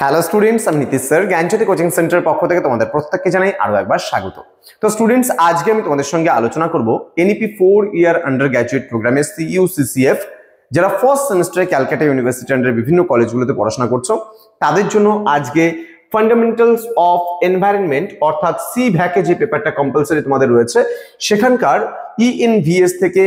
Hello students, আমি Nitish sir জ্ঞানজ্যোতি coaching সেন্টারের পক্ষ থেকে তোমাদের প্রত্যেককে জানাই আরো একবার স্বাগত। তো স্টুডেন্টস, আজকে আমি তোমাদের সঙ্গে আলোচনা করব এনইপি 4 ইয়ার আন্ডার গ্র্যাজুয়েট প্রোগ্রামে সিইউ/সিসিএফ যারা ফার্স্ট সেমিস্টারে ক্যালকাটা ইউনিভার্সিটি আন্ডার বিভিন্ন কলেজগুলোতে পড়াশোনা করছো তাদের জন্য আজকে ফান্ডামেন্টালস অফ এনভায়রনমেন্ট অর্থাৎ সিভ্যাকে যে পেপারটা কম্পালসারি তোমাদের রয়েছে সেখানকার ইএনভিএস থেকে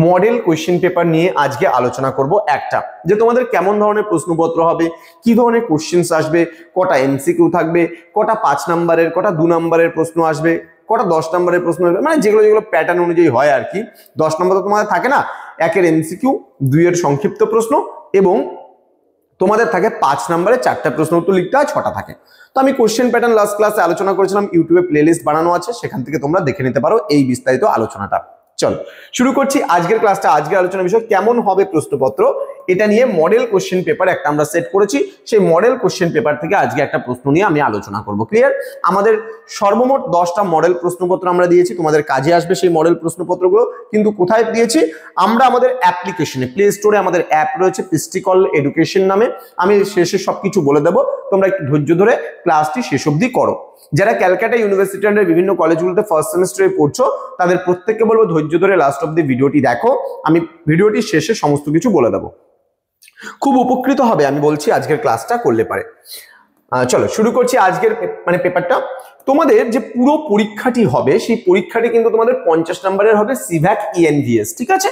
মডেল কোয়েশ্চেন পেপার নিয়ে আজকে আলোচনা করব। একটা যে তোমাদের কেমন ধরনের প্রশ্নপত্র হবে, কি ধরনের কোশ্চেন্স আসবে, কটা এমসিকিউ থাকবে, কটা 5 নম্বরের, কটা 2 নম্বরের প্রশ্ন আসবে, কটা 10 নম্বরের প্রশ্ন আসবে, মানে যেগুলো যেগুলো প্যাটার্ন অনুযায়ী হয় আর কি। 10 নম্বর তো তোমাদের থাকে না, 1 এর এমসিকিউ, 2 এর সংক্ষিপ্ত প্রশ্ন এবং তোমাদের থাকে 5 নম্বরে 4টা প্রশ্ন উত্তর লিখতে হয়, 6টা থাকে। তো আমি কোশ্চেন প্যাটার্ন লাস্ট ক্লাসে আলোচনা করেছিলাম, ইউটিউবে প্লেলিস্ট বানানো আছে, সেখান থেকে তোমরা দেখে নিতে পারো এই বিস্তারিত আলোচনাটা। চলো শুরু করছি আজকের ক্লাসটা। আজকের আলোচনার বিষয় কেমন হবে প্রশ্নপত্র, এটা নিয়ে মডেল কোশ্চেন পেপার একটা আমরা সেট করেছি। সেই মডেল কোশ্চেন পেপার থেকে আজকে একটা প্রশ্ন নিয়ে আমি আলোচনা করব। ক্লিয়ার? আমাদের সর্বমোট 10টা মডেল প্রশ্নপত্র আমরা দিয়েছি, তোমাদের কাজে আসবে সেই মডেল প্রশ্নপত্রগুলো। কিন্তু কোথায় দিয়েছি আমরা? আমাদের অ্যাপ্লিকেশনে, প্লে স্টোরে আমাদের অ্যাপ রয়েছে পিস্টিকল এডুকেশন নামে। আমি শেষে সবকিছু বলে দেবো, তোমরা একটু ধৈর্য ধরে ক্লাসটি শেষ অবধি করো। যারা ক্যালকাটা ইউনিভার্সিটি আন্ডার বিভিন্ন কলেজগুলোতে ফার্স্ট সেমিস্টারে পড়ছো তাদের প্রত্যেককে বলবো ধৈর্য ধরে লাস্ট অব্দি ভিডিওটি দেখো, আমি ভিডিওটি শেষে সমস্ত কিছু বলে দেবো। খুব উপকৃত হবে আমি বলছি আজকের ক্লাসটা করলে পারে। চলো শুরু করছি আজকের পেপারটা। তোমাদের যে পুরো পরীক্ষাটি হবে সেই পরীক্ষাটি কিন্তু তোমাদের 50 নম্বরের হবে, সিভ্যাক ইএনভিএস। ঠিক আছে,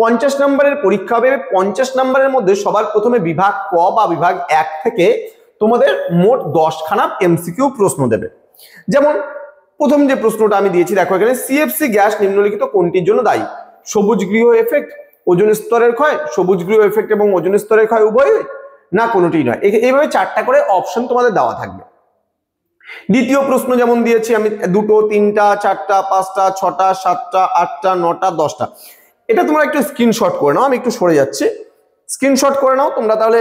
50 নম্বরের পরীক্ষা হবে। 50 নম্বরের মধ্যে সবার প্রথমে বিভাগ ক বা বিভাগ 1 থেকে তোমাদের মোট 10খানা এমসিকিউ প্রশ্ন দেবে। যেমন প্রথম যে প্রশ্নটা আমি দিয়েছি দেখো এখানে, সিএফসি গ্যাস নিম্নলিখিত কোনটির জন্য দায়ী? সবুজ গৃহ এফেক্ট, ওজোন স্তরের ক্ষয়, সবুজ গৃহ এফেক্ট এবং ওজোন স্তরের ক্ষয় উভয়, না কোনোটিই নয়। এইভাবে 4টা করে অপশন তোমাদের দেওয়া থাকবে। দ্বিতীয় প্রশ্ন যেমন দিয়েছি আমি, 2, 3, 4, 5, 6, 7, 8, 9, 10টা। এটা তোমরা একটু স্ক্রিনশট করে নাও, আমি একটু সরে যাচ্ছি, স্ক্রিনশট করে নাও তোমরা, তাহলে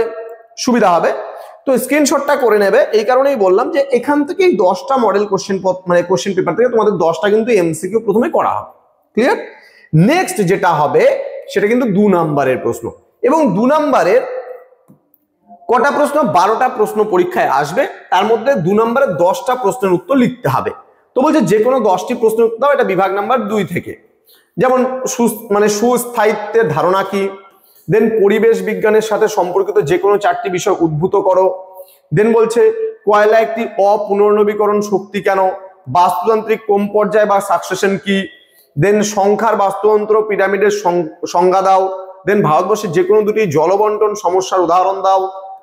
সুবিধা হবে। তো স্ক্রিনশটটা করে নেবে, এই কারণেই বললাম যে এখান থেকে 10টা মডেল কোশ্চেন কোশ্চেন পেপার থেকে তোমাদের 10টা কিন্তু এমসিকিউ প্রথমে করা হবে। ক্লিয়ার? নেক্সট যেটা হবে সেটা কিন্তু 2 নম্বরের প্রশ্ন, এবং 2 নম্বরের কটা প্রশ্ন? 12টা প্রশ্ন পরীক্ষায় আসবে, তার মধ্যে 2 নম্বরে 10টা প্রশ্নের উত্তর লিখতে হবে। তো বলছে যে কোনো 10টি প্রশ্নের উত্তর দাও, এটা বিভাগ নাম্বার 2 থেকে। যেমন সুস্থায়িত্বের ধারণা কি, দেন পরিবেশ বিজ্ঞানের সাথে সম্পর্কিত যে কোনো 4টি বিষয় উদ্ভূত করো, দেন বলছে কয়লা একটি অপুনর্নবীকরণ শক্তি কেন, বাস্তুতান্ত্রিক ক্রম পর্যায় বা সাকসেশন কি, দেন সংখ্যার বাস্তুতন্ত্র পিরামিডের সংজ্ঞা দাও, দেন ভারতবর্ষের যে কোনো 2টি জলবন্টন সমস্যার উদাহরণ দাও,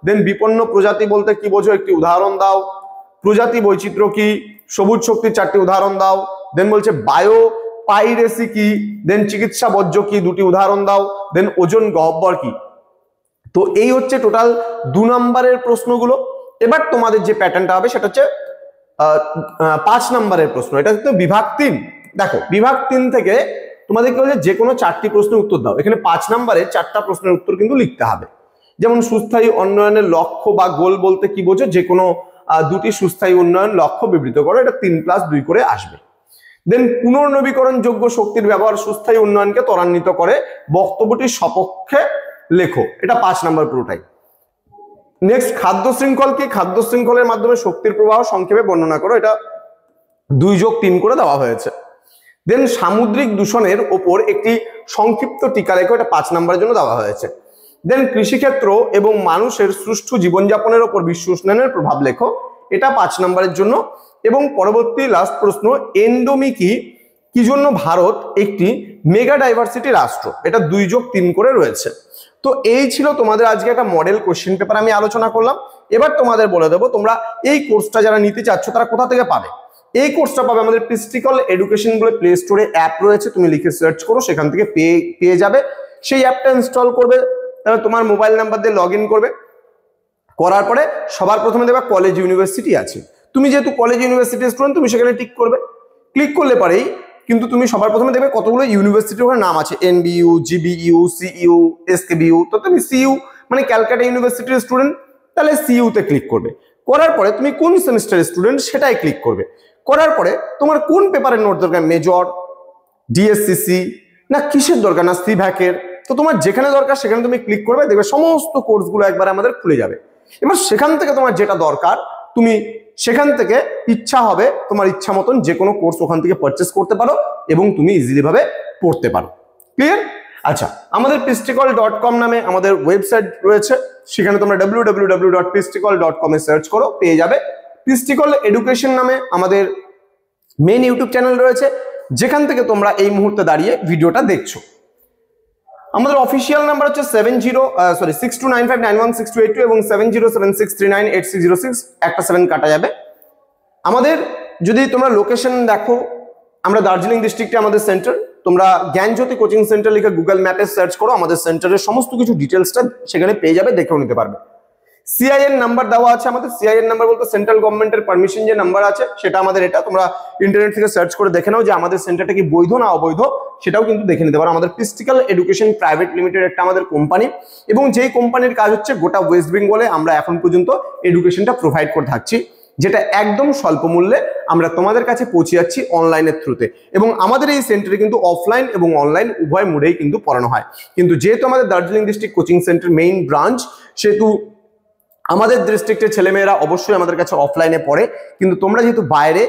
দেন বিপন্ন প্রজাতি বলতে কি বোঝো একটি উদাহরণ দাও, প্রজাতি বৈচিত্র্য কি, সবুজ শক্তির 4টি উদাহরণ দাও, দেন বলছে বায়ো পাইরেসি কি, দেন চিকিৎসা বর্জ্য কি, 2টি উদাহরণ দাও, দেন ওজন গহ্বর কি। তো এই হচ্ছে টোটাল 2 নম্বরের প্রশ্নগুলো। এবার তোমাদের যে প্যাটার্নটা হবে সেটা হচ্ছে 5 নম্বরের প্রশ্ন, এটা কিন্তু বিভাগ 3। দেখো বিভাগ 3 থেকে তোমাদেরকে বলছে যে কোনো 4টি প্রশ্নের উত্তর দাও। এখানে 5 নম্বরে 4টা প্রশ্নের উত্তর কিন্তু লিখতে হবে। যেমন সুস্থায়ী উন্নয়নের লক্ষ্য বা গোল বলতে কি বোঝো? যে কোনো 2টি সুস্থায়ী উন্নয়ন লক্ষ্য বিবৃত করো, এটা 3+2 করে আসবে। দেন পুনর্নবীকরণযোগ্য শক্তির ব্যবহার সুস্থায়ী উন্নয়নকে ত্বরান্বিত করে, বক্তব্যটির সপক্ষে লেখো, এটা 5 নম্বর পুরোটাই। নেক্সট খাদ্য শৃঙ্খল কি? খাদ্য শৃঙ্খলের মাধ্যমে শক্তির প্রবাহ সংক্ষেপে বর্ণনা করো, এটা 2+3 করে দেওয়া হয়েছে। দেন সামুদ্রিক দূষণের ওপর একটি সংক্ষিপ্ত টিকা লেখো, এটা 5 নম্বরের জন্য দেওয়া হয়েছে। দেন কৃষিক্ষেত্র এবং মানুষের সুষ্ঠু জীবনযাপনের ওপর বিশ্ব উষ্ণায়নের প্রভাব লেখো, এটা 5 নম্বরের জন্য। এবং পরবর্তী লাস্ট প্রশ্ন, এন্ডোমি কি জন্য ভারত একটি মেগা ডাইভার্সিটি রাষ্ট্র, এটা 2+3 করে রয়েছে। তো এই ছিল তোমাদের আজকে একটা মডেল কোশ্চেন পেপার আমি আলোচনা করলাম। এবার তোমাদের বলে দেবো তোমরা এই কোর্সটা যারা নিতে চাচ্ছ তারা কোথা থেকে পাবে। এই কোর্সটা পাবে আমাদের পিস্টিকল এডুকেশন বলে প্লে স্টোরে অ্যাপ রয়েছে, তুমি লিখে সার্চ করো, সেখান থেকে পেয়ে যাবে। সেই অ্যাপটা ইনস্টল করবে, তাহলে তোমার মোবাইল নাম্বার দিয়ে লগ ইন করবে, করার পরে সবার প্রথমে দেখবে কলেজ ইউনিভার্সিটি আছে। তুমি যেহেতু কলেজ ইউনিভার্সিটির স্টুডেন্ট তুমি সেখানে টিক করবে। ক্লিক করলে পরেই কিন্তু তুমি সবার প্রথমে দেখবে কতগুলো ইউনিভার্সিটির ওখানে নাম আছে, এনবিইউ, জিবিইউ, সিইউ, এসকেবিইউ। তো তুমি সিইউ মানে ক্যালকাটা ইউনিভার্সিটির স্টুডেন্ট, তাহলে সিইউ তে ক্লিক করবে। করার পরে তুমি কোন সেমিস্টারের স্টুডেন্ট সেটাই ক্লিক করবে। করার পরে তোমার কোন পেপারের নোট দরকার, মেজর, ডিএসসিসি না কিসের দরকার, না সিভ্যাকের, তো তোমার যেখানে দরকার সেখানে তুমি ক্লিক করবে, দেখবে সমস্ত কোর্সগুলো একবার আমাদের খুলে যাবে। এবার সেখান থেকে তোমার যেটা দরকার তুমি সেখান থেকে ইচ্ছা হবে তোমার ইচ্ছা মতন যে কোনো কোর্স ওখান থেকে পারচেস করতে পারো এবং তুমি ইজিলি ভাবে পড়তে পারো। ক্লিয়ার? আচ্ছা, আমাদের pisticall.com নামে আমাদের ওয়েবসাইট রয়েছে, সেখানে তোমরা www.pisticall.com এ সার্চ করো, পেয়ে যাবে। Pisticall এডুকেশন নামে আমাদের মেন ইউটিউব চ্যানেল রয়েছে, যেখান থেকে তোমরা এই মুহূর্তে দাঁড়িয়ে ভিডিওটা দেখছো। আমাদের অফিসিয়াল নাম্বার হচ্ছে 6295916282 এবং 7076398606, একটা 7 কাটা যাবে। আমাদের যদি তোমরা লোকেশন দেখো, আমরা দার্জিলিং ডিস্ট্রিক্টে আমাদের সেন্টার, তোমরা জ্ঞানজ্যোতি কোচিং সেন্টার লিখে গুগল ম্যাপে সার্চ করো, আমাদের সেন্টারের সমস্ত কিছু ডিটেলসটা সেখানে পেয়ে যাবে, দেখেও নিতে পারবে। সিআইএন নাম্বার দেওয়া আছে আমাদের, সিআইএন নাম্বার বলতে সেন্ট্রাল গভর্নমেন্টের পারমিশন যে নাম্বার আছে সেটা আমাদের এটা, তোমরা ইন্টারনেট থেকে সার্চ করে দেখে নাও যে আমাদের সেন্টারটা কি বৈধ না অবৈধ, সেটাও কিন্তু দেখে নিতে পারো। আমাদের পিস্টিক্যাল এডুকেশন প্রাইভেট লিমিটেড একটা আমাদের কোম্পানি, এবং যেই কোম্পানির কাজ হচ্ছে গোটা ওয়েস্ট বেঙ্গলে আমরা এখন পর্যন্ত এডুকেশনটা প্রোভাইড করে থাকছি, যেটা একদম স্বল্প মূল্যে আমরা তোমাদের কাছে পৌঁছে যাচ্ছি অনলাইনের থ্রুতে। এবং আমাদের এই সেন্টারে কিন্তু অফলাইন এবং অনলাইন উভয় মোডেই কিন্তু পড়ানো হয়। কিন্তু যেহেতু আমাদের Darjeeling district coaching centre main branch, সেহেতু আমাদের ডিস্ট্রিক্টের ছেলেমেয়েরা অবশ্যই আমাদের কাছে অফলাইনে পড়ে, কিন্তু তোমরা যেহেতু বাইরে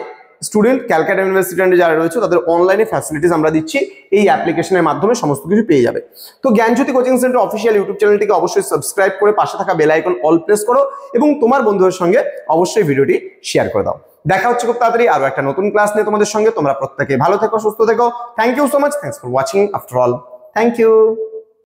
স্টুডেন্ট, ক্যালকাটা ইউনিভার্সিটি যারা রয়েছে তাদের অনলাইনে ফ্যাসিলিটিস আমরা দিচ্ছি, এই অ্যাপ্লিকেশনের মাধ্যমে সমস্ত কিছু পেয়ে যাবে। তো জ্ঞানজ্যোতি কোচিং সেন্টার অফিসিয়াল ইউটিউব চ্যানেলটিকে অবশ্যই সাবস্ক্রাইব করে পাশে থাকা বেল আইকন অল প্রেস করো এবং তোমার বন্ধুদের সঙ্গে অবশ্যই ভিডিওটি শেয়ার করে দাও। দেখা হচ্ছে খুব তাড়াতাড়ি আরো একটা নতুন ক্লাস নিয়ে তোমাদের সঙ্গে। তোমরা প্রত্যেকে ভালো থেকো, সুস্থ থেকো। Thank you so much, thanks for watching after all, thank you.